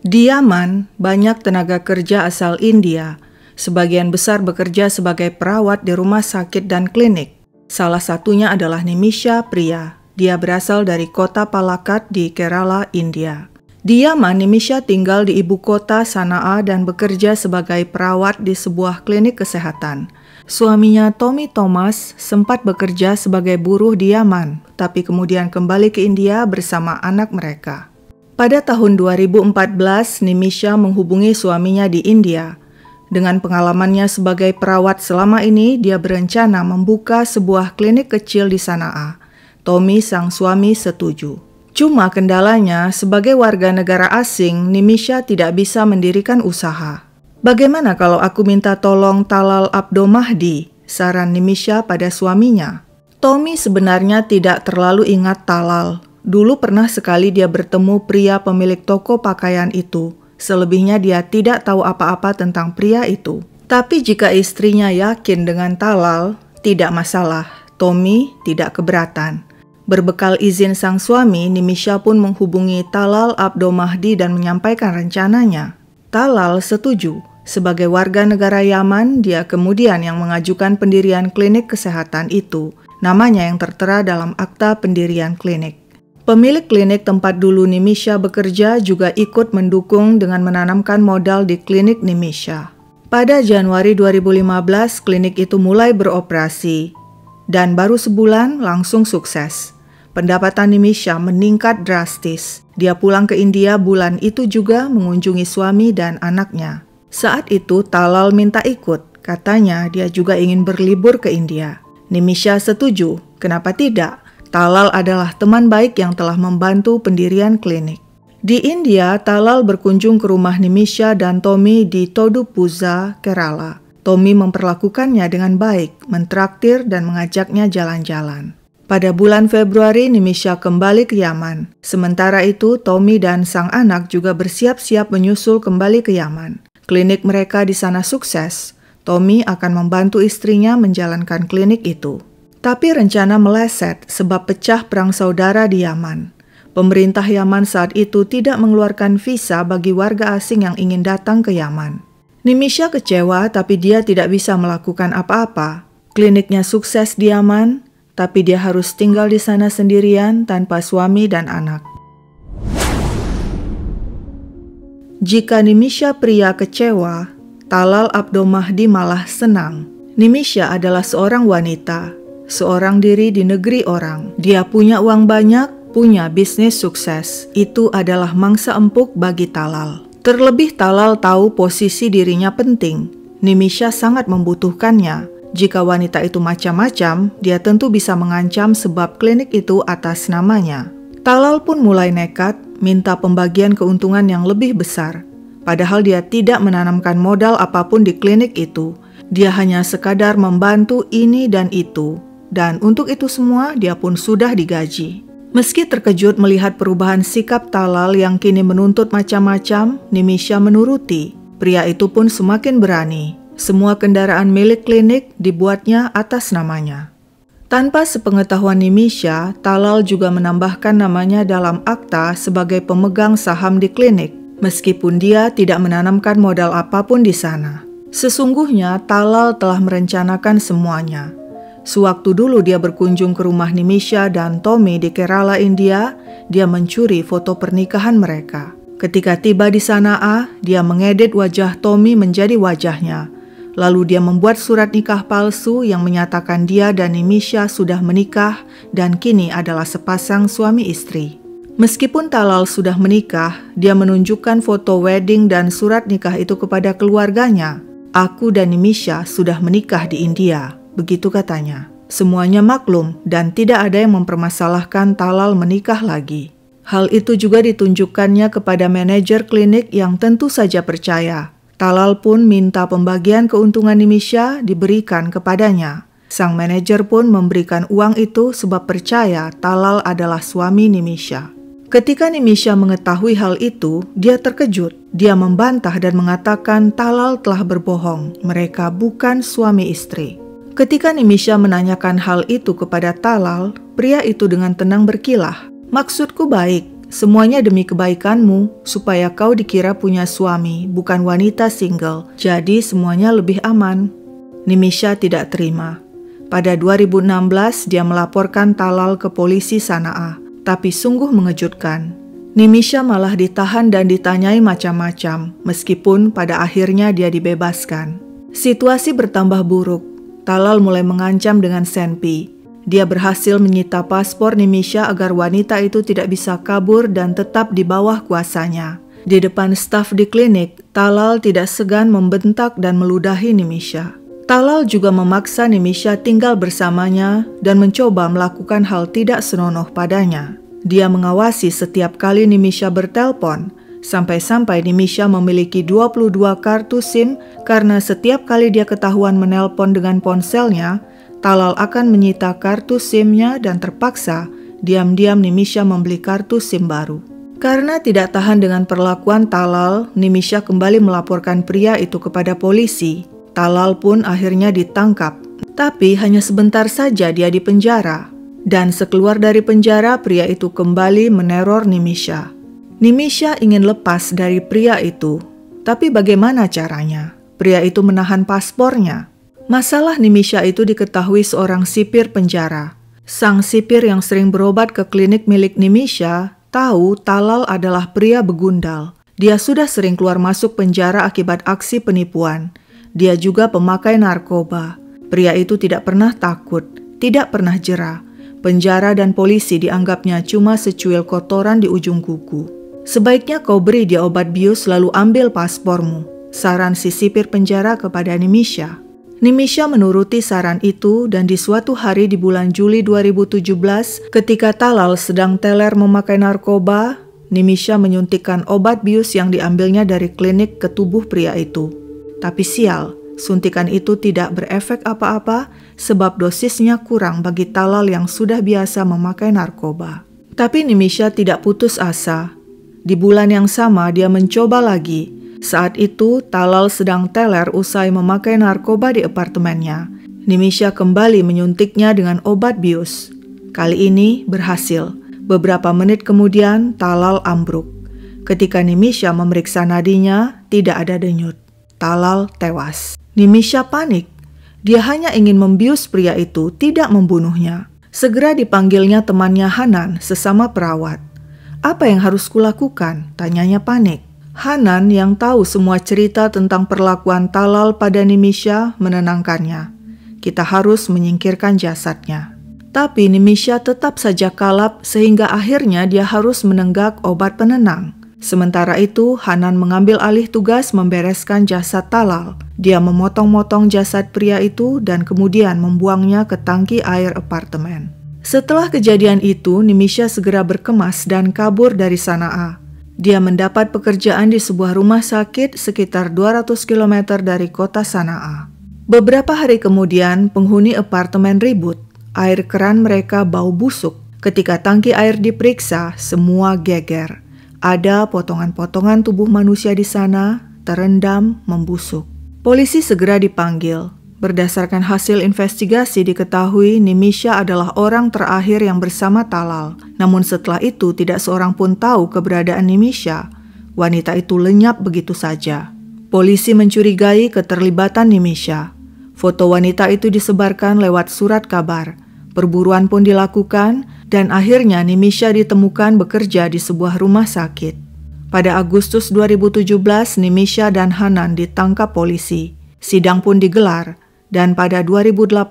Di Yaman, banyak tenaga kerja asal India. Sebagian besar bekerja sebagai perawat di rumah sakit dan klinik. Salah satunya adalah Nimisha Priya. Dia berasal dari kota Palakkad di Kerala, India. Di Yaman, Nimisha tinggal di ibu kota Sana'a dan bekerja sebagai perawat di sebuah klinik kesehatan. Suaminya Tommy Thomas sempat bekerja sebagai buruh di Yaman, tapi kemudian kembali ke India bersama anak mereka. Pada tahun 2014, Nimisha menghubungi suaminya di India. Dengan pengalamannya sebagai perawat selama ini, dia berencana membuka sebuah klinik kecil di Sana'a. Tommy, sang suami, setuju. Cuma kendalanya, sebagai warga negara asing, Nimisha tidak bisa mendirikan usaha. "Bagaimana kalau aku minta tolong Talal Abdo Mahdi?" saran Nimisha pada suaminya. Tommy sebenarnya tidak terlalu ingat Talal. Dulu pernah sekali dia bertemu pria pemilik toko pakaian itu. Selebihnya dia tidak tahu apa-apa tentang pria itu. Tapi jika istrinya yakin dengan Talal, tidak masalah. Tommy tidak keberatan. Berbekal izin sang suami, Nimisha pun menghubungi Talal Abdo Mahdi dan menyampaikan rencananya. Talal setuju. Sebagai warga negara Yaman, dia kemudian yang mengajukan pendirian klinik kesehatan itu. Namanya yang tertera dalam akta pendirian klinik. Pemilik klinik tempat dulu Nimisha bekerja juga ikut mendukung dengan menanamkan modal di klinik Nimisha. Pada Januari 2015, klinik itu mulai beroperasi dan baru sebulan langsung sukses. Pendapatan Nimisha meningkat drastis. Dia pulang ke India bulan itu juga mengunjungi suami dan anaknya. Saat itu Talal minta ikut. Katanya dia juga ingin berlibur ke India. Nimisha setuju. Kenapa tidak? Talal adalah teman baik yang telah membantu pendirian klinik. Di India, Talal berkunjung ke rumah Nimisha dan Tommy di Thodupuzha, Kerala. Tommy memperlakukannya dengan baik, mentraktir dan mengajaknya jalan-jalan. Pada bulan Februari, Nimisha kembali ke Yaman. Sementara itu, Tommy dan sang anak juga bersiap-siap menyusul kembali ke Yaman. Klinik mereka di sana sukses. Tommy akan membantu istrinya menjalankan klinik itu. Tapi rencana meleset sebab pecah perang saudara di Yaman. Pemerintah Yaman saat itu tidak mengeluarkan visa bagi warga asing yang ingin datang ke Yaman. Nimisha kecewa tapi dia tidak bisa melakukan apa-apa. Kliniknya sukses di Yaman, tapi dia harus tinggal di sana sendirian tanpa suami dan anak. Jika Nimisha Priya kecewa, Talal Abdo Mahdi malah senang. Nimisha adalah seorang wanita. Seorang diri di negeri orang. Dia punya uang banyak, punya bisnis sukses. Itu adalah mangsa empuk bagi Talal. Terlebih Talal tahu posisi dirinya penting. Nimisha sangat membutuhkannya. Jika wanita itu macam-macam, dia tentu bisa mengancam sebab klinik itu atas namanya. Talal pun mulai nekat, minta pembagian keuntungan yang lebih besar. Padahal dia tidak menanamkan modal apapun di klinik itu. Dia hanya sekadar membantu ini dan itu. Dan untuk itu semua, dia pun sudah digaji. Meski terkejut melihat perubahan sikap Talal yang kini menuntut macam-macam, Nimisha menuruti. Pria itu pun semakin berani. Semua kendaraan milik klinik dibuatnya atas namanya. Tanpa sepengetahuan Nimisha, Talal juga menambahkan namanya dalam akta sebagai pemegang saham di klinik, meskipun dia tidak menanamkan modal apapun di sana. Sesungguhnya, Talal telah merencanakan semuanya. Sewaktu dulu dia berkunjung ke rumah Nimisha dan Tommy di Kerala, India, dia mencuri foto pernikahan mereka. Ketika tiba di Sana'a, dia mengedit wajah Tommy menjadi wajahnya. Lalu dia membuat surat nikah palsu yang menyatakan dia dan Nimisha sudah menikah dan kini adalah sepasang suami istri. Meskipun Talal sudah menikah, dia menunjukkan foto wedding dan surat nikah itu kepada keluarganya. "Aku dan Nimisha sudah menikah di India." Begitu katanya. Semuanya maklum dan tidak ada yang mempermasalahkan Talal menikah lagi. Hal itu juga ditunjukkannya kepada manajer klinik yang tentu saja percaya. Talal pun minta pembagian keuntungan Nimisha diberikan kepadanya. Sang manajer pun memberikan uang itu sebab percaya Talal adalah suami Nimisha. Ketika Nimisha mengetahui hal itu, dia terkejut. Dia membantah dan mengatakan Talal telah berbohong. Mereka bukan suami istri. Ketika Nimisha menanyakan hal itu kepada Talal, pria itu dengan tenang berkilah. "Maksudku baik, Semuanya demi kebaikanmu, supaya kau dikira punya suami, bukan wanita single. Jadi semuanya lebih aman. Nimisha tidak terima. Pada 2016, dia melaporkan Talal ke polisi Sanaa. Tapi sungguh mengejutkan. Nimisha malah ditahan dan ditanyai macam-macam, meskipun pada akhirnya dia dibebaskan. Situasi bertambah buruk. Talal mulai mengancam dengan senpi. Dia berhasil menyita paspor Nimisha agar wanita itu tidak bisa kabur dan tetap di bawah kuasanya. Di depan staf di klinik, Talal tidak segan membentak dan meludahi Nimisha. Talal juga memaksa Nimisha tinggal bersamanya dan mencoba melakukan hal tidak senonoh padanya. Dia mengawasi setiap kali Nimisha bertelpon, sampai-sampai Nimisha memiliki 22 kartu SIM karena setiap kali dia ketahuan menelpon dengan ponselnya, Talal akan menyita kartu SIM-nya dan terpaksa diam-diam Nimisha membeli kartu SIM baru. Karena tidak tahan dengan perlakuan Talal, Nimisha kembali melaporkan pria itu kepada polisi. Talal pun akhirnya ditangkap, tapi hanya sebentar saja dia dipenjara. Dan sekeluar dari penjara, pria itu kembali meneror Nimisha. Nimisha ingin lepas dari pria itu, tapi bagaimana caranya? Pria itu menahan paspornya. Masalah Nimisha itu diketahui seorang sipir penjara. Sang sipir yang sering berobat ke klinik milik Nimisha tahu Talal adalah pria begundal. Dia sudah sering keluar masuk penjara akibat aksi penipuan. Dia juga pemakai narkoba. Pria itu tidak pernah takut, tidak pernah jera. Penjara dan polisi dianggapnya cuma secuil kotoran di ujung kuku. Sebaiknya kau beri dia obat bius lalu ambil paspormu, saran si sipir penjara kepada Nimisha. Nimisha menuruti saran itu dan di suatu hari di bulan Juli 2017 ketika Talal sedang teler memakai narkoba, Nimisha menyuntikkan obat bius yang diambilnya dari klinik ke tubuh pria itu. Tapi sial, suntikan itu tidak berefek apa-apa sebab dosisnya kurang bagi Talal yang sudah biasa memakai narkoba. Tapi Nimisha tidak putus asa. Di bulan yang sama dia mencoba lagi. Saat itu, Talal sedang teler usai memakai narkoba di apartemennya. Nimisha kembali menyuntiknya dengan obat bius. Kali ini berhasil. Beberapa menit kemudian, Talal ambruk. Ketika Nimisha memeriksa nadinya, tidak ada denyut. Talal tewas. Nimisha panik. Dia hanya ingin membius pria itu, tidak membunuhnya. Segera dipanggilnya temannya Hanan, sesama perawat. Apa yang harus kulakukan? Tanyanya panik. Hanan yang tahu semua cerita tentang perlakuan Talal pada Nimisha menenangkannya. Kita harus menyingkirkan jasadnya. Tapi Nimisha tetap saja kalap sehingga akhirnya dia harus menenggak obat penenang. Sementara itu, Hanan mengambil alih tugas membereskan jasad Talal. Dia memotong-motong jasad pria itu dan kemudian membuangnya ke tangki air apartemen. Setelah kejadian itu, Nimisha segera berkemas dan kabur dari Sanaa. Dia mendapat pekerjaan di sebuah rumah sakit sekitar 200 km dari kota Sanaa. Beberapa hari kemudian, penghuni apartemen ribut. Air keran mereka bau busuk. Ketika tangki air diperiksa, semua geger. Ada potongan-potongan tubuh manusia di sana, terendam, membusuk. Polisi segera dipanggil. Berdasarkan hasil investigasi diketahui Nimisha adalah orang terakhir yang bersama Talal. Namun setelah itu tidak seorang pun tahu keberadaan Nimisha. Wanita itu lenyap begitu saja. Polisi mencurigai keterlibatan Nimisha. Foto wanita itu disebarkan lewat surat kabar. Perburuan pun dilakukan dan akhirnya Nimisha ditemukan bekerja di sebuah rumah sakit. Pada Agustus 2017, Nimisha dan Hanan ditangkap polisi. Sidang pun digelar. Dan pada 2018,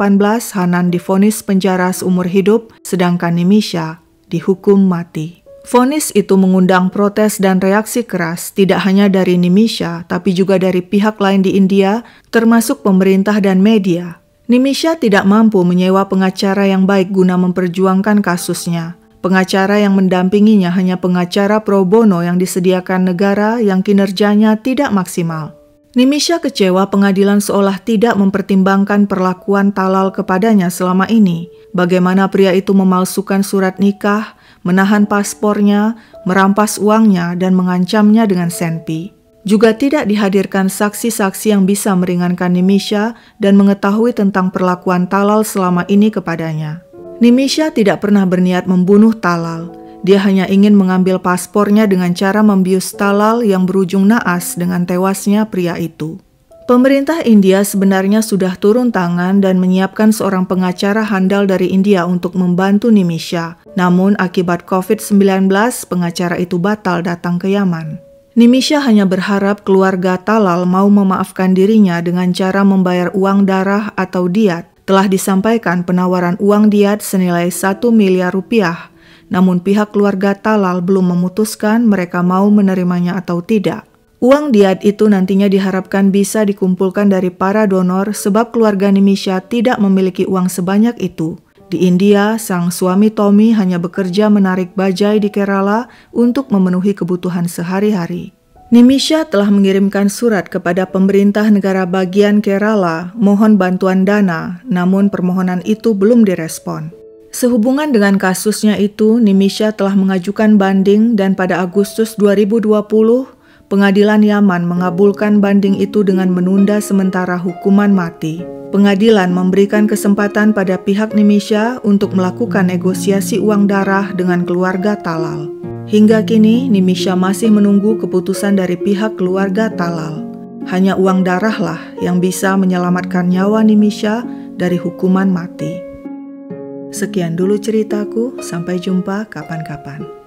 Hanan divonis penjara seumur hidup, sedangkan Nimisha dihukum mati. Vonis itu mengundang protes dan reaksi keras, tidak hanya dari Nimisha, tapi juga dari pihak lain di India, termasuk pemerintah dan media. Nimisha tidak mampu menyewa pengacara yang baik guna memperjuangkan kasusnya. Pengacara yang mendampinginya hanya pengacara pro bono yang disediakan negara yang kinerjanya tidak maksimal. Nimisha kecewa pengadilan seolah tidak mempertimbangkan perlakuan Talal kepadanya selama ini. Bagaimana pria itu memalsukan surat nikah, menahan paspornya, merampas uangnya, dan mengancamnya dengan senpi. Juga tidak dihadirkan saksi-saksi yang bisa meringankan Nimisha dan mengetahui tentang perlakuan Talal selama ini kepadanya. Nimisha tidak pernah berniat membunuh Talal. Dia hanya ingin mengambil paspornya dengan cara membius Talal yang berujung naas dengan tewasnya pria itu. Pemerintah India sebenarnya sudah turun tangan dan menyiapkan seorang pengacara handal dari India untuk membantu Nimisha. Namun akibat COVID-19, pengacara itu batal datang ke Yaman. Nimisha hanya berharap keluarga Talal mau memaafkan dirinya dengan cara membayar uang darah atau diat. Telah disampaikan penawaran uang diat senilai 1 miliar rupiah. Namun pihak keluarga Talal belum memutuskan mereka mau menerimanya atau tidak. Uang diat itu nantinya diharapkan bisa dikumpulkan dari para donor sebab keluarga Nimisha tidak memiliki uang sebanyak itu. Di India, sang suami Tommy hanya bekerja menarik bajai di Kerala untuk memenuhi kebutuhan sehari-hari. Nimisha telah mengirimkan surat kepada pemerintah negara bagian Kerala mohon bantuan dana, namun permohonan itu belum direspon. Sehubungan dengan kasusnya itu, Nimisha telah mengajukan banding dan pada Agustus 2020, Pengadilan Yaman mengabulkan banding itu dengan menunda sementara hukuman mati. Pengadilan memberikan kesempatan pada pihak Nimisha untuk melakukan negosiasi uang darah dengan keluarga Talal. Hingga kini, Nimisha masih menunggu keputusan dari pihak keluarga Talal. Hanya uang darahlah yang bisa menyelamatkan nyawa Nimisha dari hukuman mati. Sekian dulu ceritaku, sampai jumpa kapan-kapan.